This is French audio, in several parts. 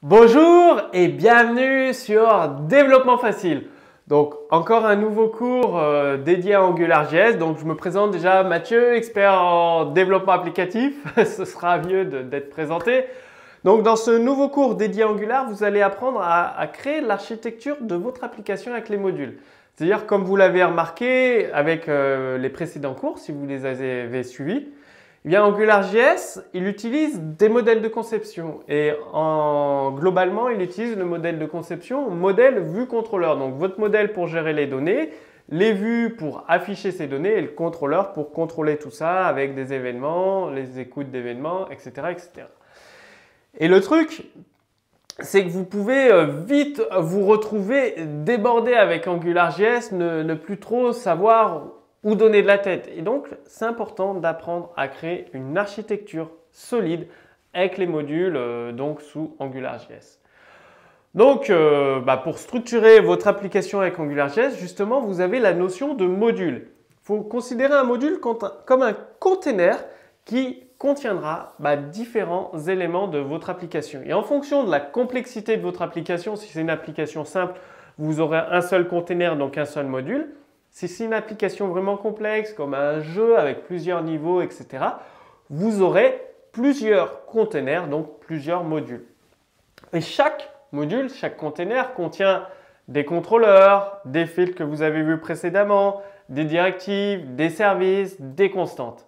Bonjour et bienvenue sur Développement Facile. Donc encore un nouveau cours dédié à AngularJS. Donc je me présente déjà Mathieu, expert en développement applicatif. Ce sera mieux d'être présenté. Donc dans ce nouveau cours dédié à Angular, vous allez apprendre à créer l'architecture de votre application avec les modules. C'est-à-dire comme vous l'avez remarqué avec les précédents cours, si vous les avez suivis, eh bien, AngularJS, il utilise des modèles de conception et globalement, il utilise le modèle de conception modèle vue contrôleur. Donc, votre modèle pour gérer les données, les vues pour afficher ces données et le contrôleur pour contrôler tout ça avec des événements, les écoutes d'événements, etc., etc. Et le truc, c'est que vous pouvez vite vous retrouver débordé avec AngularJS, ne plus trop savoir où donner de la tête. Et donc, c'est important d'apprendre à créer une architecture solide avec les modules donc sous AngularJS. Donc, pour structurer votre application avec AngularJS, justement, vous avez la notion de module. Il faut considérer un module comme un container qui contiendra différents éléments de votre application. Et en fonction de la complexité de votre application, si c'est une application simple, vous aurez un seul container, donc un seul module. Si c'est une application vraiment complexe, comme un jeu avec plusieurs niveaux, etc., vous aurez plusieurs containers, donc plusieurs modules. Et chaque module, chaque container contient des contrôleurs, des fils que vous avez vus précédemment, des directives, des services, des constantes.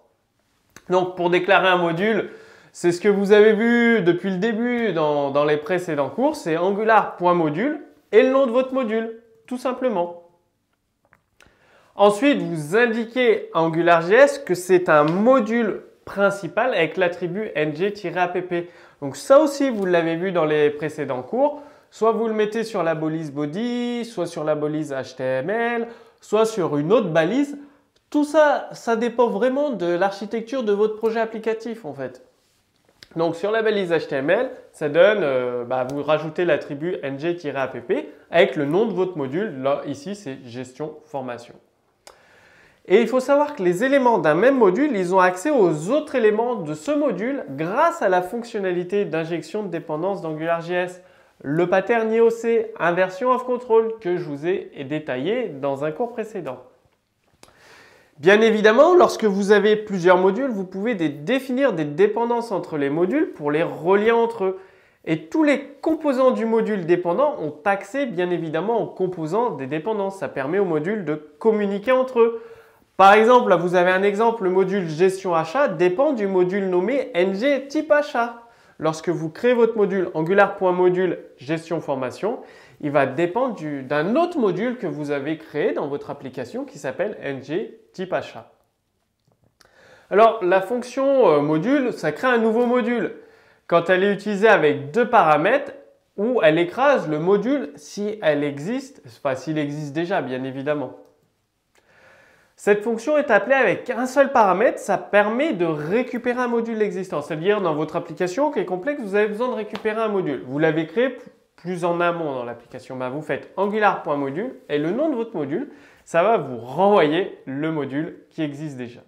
Donc pour déclarer un module, c'est ce que vous avez vu depuis le début dans les précédents cours, c'est angular.module et le nom de votre module, tout simplement. Ensuite, vous indiquez à AngularJS que c'est un module principal avec l'attribut ng-app. Donc ça aussi, vous l'avez vu dans les précédents cours. Soit vous le mettez sur la balise body, soit sur la balise HTML, soit sur une autre balise. Tout ça, ça dépend vraiment de l'architecture de votre projet applicatif en fait. Donc sur la balise HTML, ça donne, vous rajoutez l'attribut ng-app avec le nom de votre module. Là, ici, c'est gestion formation. Et il faut savoir que les éléments d'un même module, ils ont accès aux autres éléments de ce module grâce à la fonctionnalité d'injection de dépendance d'AngularJS, le pattern IOC, inversion of control que je vous ai détaillé dans un cours précédent. Bien évidemment, lorsque vous avez plusieurs modules, vous pouvez définir des dépendances entre les modules pour les relier entre eux. Et tous les composants du module dépendant ont accès bien évidemment aux composants des dépendances. Ça permet aux modules de communiquer entre eux. Par exemple, là vous avez un exemple, le module gestion achat dépend du module nommé ng type achat. Lorsque vous créez votre module angular.module gestion formation, il va dépendre d'un autre module que vous avez créé dans votre application qui s'appelle ng type achat. Alors la fonction module, ça crée un nouveau module. Quand elle est utilisée avec deux paramètres, où elle écrase le module si elle existe, s'il existe déjà bien évidemment. Cette fonction est appelée avec un seul paramètre, ça permet de récupérer un module existant. C'est-à-dire dans votre application qui est complexe, vous avez besoin de récupérer un module. Vous l'avez créé plus en amont dans l'application. Vous faites angular.module et le nom de votre module, ça va vous renvoyer le module qui existe déjà.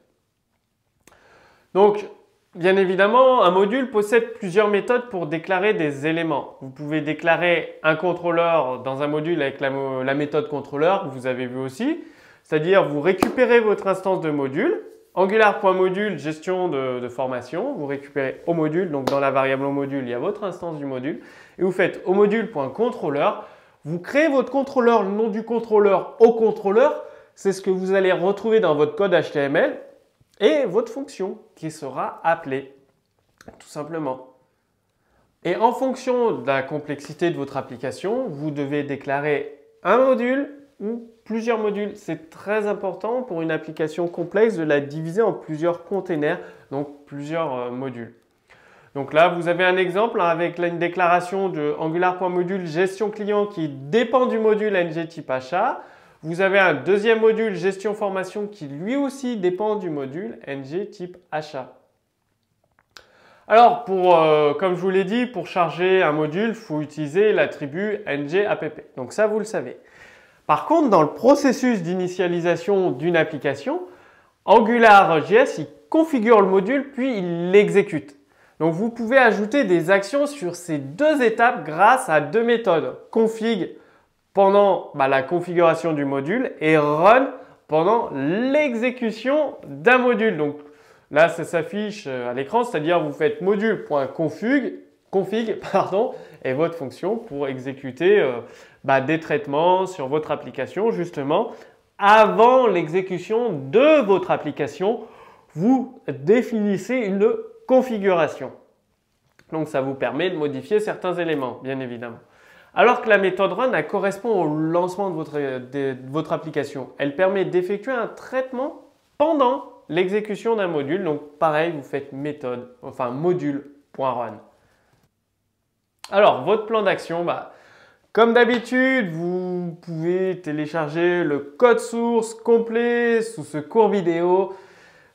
Donc, bien évidemment, un module possède plusieurs méthodes pour déclarer des éléments. Vous pouvez déclarer un contrôleur dans un module avec la méthode contrôleur que vous avez vu aussi. C'est-à-dire, vous récupérez votre instance de module, angular.module gestion de formation, vous récupérez au module, donc dans la variable au module, il y a votre instance du module, et vous faites au module.contrôleur, vous créez votre contrôleur, le nom du contrôleur au contrôleur, c'est ce que vous allez retrouver dans votre code HTML, et votre fonction qui sera appelée, tout simplement. Et en fonction de la complexité de votre application, vous devez déclarer un module ou plusieurs modules. C'est très important pour une application complexe de la diviser en plusieurs containers, donc plusieurs modules. Donc là, vous avez un exemple avec une déclaration de angular.module gestion client qui dépend du module ng type achat. Vous avez un deuxième module gestion formation qui lui aussi dépend du module ng type achat. Alors, comme je vous l'ai dit, pour charger un module, il faut utiliser l'attribut ng-app. Donc ça, vous le savez. Par contre, dans le processus d'initialisation d'une application, AngularJS il configure le module puis il l'exécute. Donc vous pouvez ajouter des actions sur ces deux étapes grâce à deux méthodes. Config pendant la configuration du module et run pendant l'exécution d'un module. Donc là, ça s'affiche à l'écran, c'est-à-dire vous faites module.config et votre fonction pour exécuter des traitements sur votre application justement. Avant l'exécution de votre application, vous définissez une configuration. Donc ça vous permet de modifier certains éléments, bien évidemment. Alors que la méthode run, elle correspond au lancement de votre application. Elle permet d'effectuer un traitement pendant l'exécution d'un module. Donc pareil, vous faites module.run. Alors votre plan d'action, comme d'habitude, vous pouvez télécharger le code source complet sous ce court vidéo.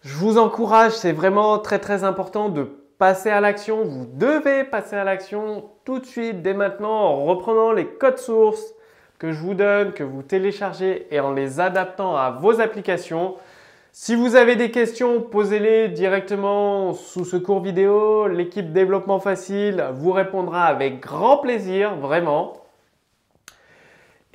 Je vous encourage, c'est vraiment très important de passer à l'action. Vous devez passer à l'action tout de suite, dès maintenant, en reprenant les codes sources que je vous donne, que vous téléchargez et en les adaptant à vos applications. Si vous avez des questions, posez-les directement sous ce court vidéo. L'équipe Développement Facile vous répondra avec grand plaisir, vraiment.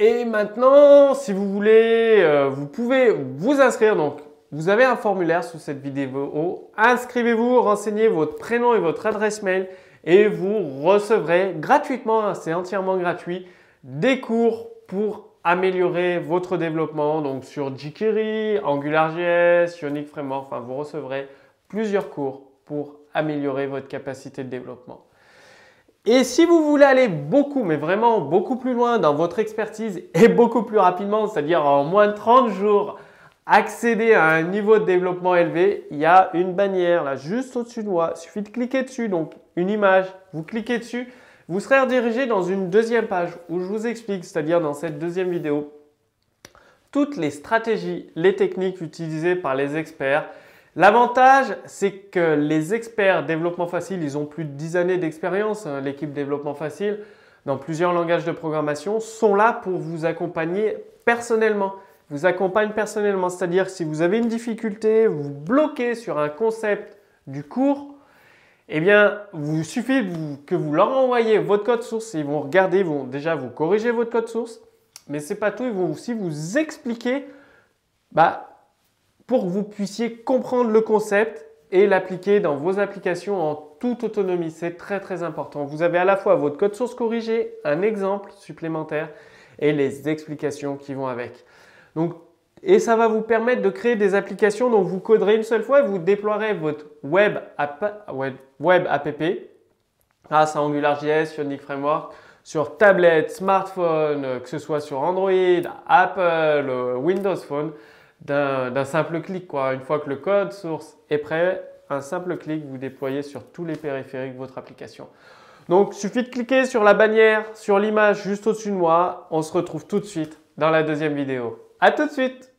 Et maintenant, si vous voulez, vous pouvez vous inscrire. Donc, vous avez un formulaire sous cette vidéo. Inscrivez-vous, renseignez votre prénom et votre adresse mail et vous recevrez gratuitement, c'est entièrement gratuit, des cours pour améliorer votre développement. Donc sur jQuery, AngularJS, Ionic Framework, vous recevrez plusieurs cours pour améliorer votre capacité de développement. Et si vous voulez aller mais vraiment beaucoup plus loin dans votre expertise et beaucoup plus rapidement, c'est-à-dire en moins de 30 jours, accéder à un niveau de développement élevé, il y a une bannière là juste au-dessus de moi. Il suffit de cliquer dessus, donc une image, vous cliquez dessus, vous serez redirigé dans une deuxième page où je vous explique, c'est-à-dire dans cette deuxième vidéo, toutes les stratégies, les techniques utilisées par les experts. L'avantage, c'est que les experts développement facile, ils ont plus de 10 années d'expérience, l'équipe développement facile, dans plusieurs langages de programmation, sont là pour vous accompagner personnellement. Vous accompagne personnellement, c'est-à-dire que si vous avez une difficulté, vous bloquez sur un concept du cours, eh bien, il suffit que vous leur envoyez votre code source. Ils vont regarder, ils vont déjà vous corriger votre code source, mais ce n'est pas tout, ils vont aussi vous expliquer pour que vous puissiez comprendre le concept et l'appliquer dans vos applications en toute autonomie. C'est très important. Vous avez à la fois votre code source corrigé, un exemple supplémentaire et les explications qui vont avec. Et ça va vous permettre de créer des applications dont vous coderez une seule fois et vous déploierez votre web app grâce à AngularJS, Ionic Framework sur tablette, smartphone, que ce soit sur Android, Apple, Windows Phone, d'un simple clic. Une fois que le code source est prêt, un simple clic, vous déployez sur tous les périphériques votre application. Donc, il suffit de cliquer sur la bannière, sur l'image juste au-dessus de moi. On se retrouve tout de suite dans la deuxième vidéo. À tout de suite!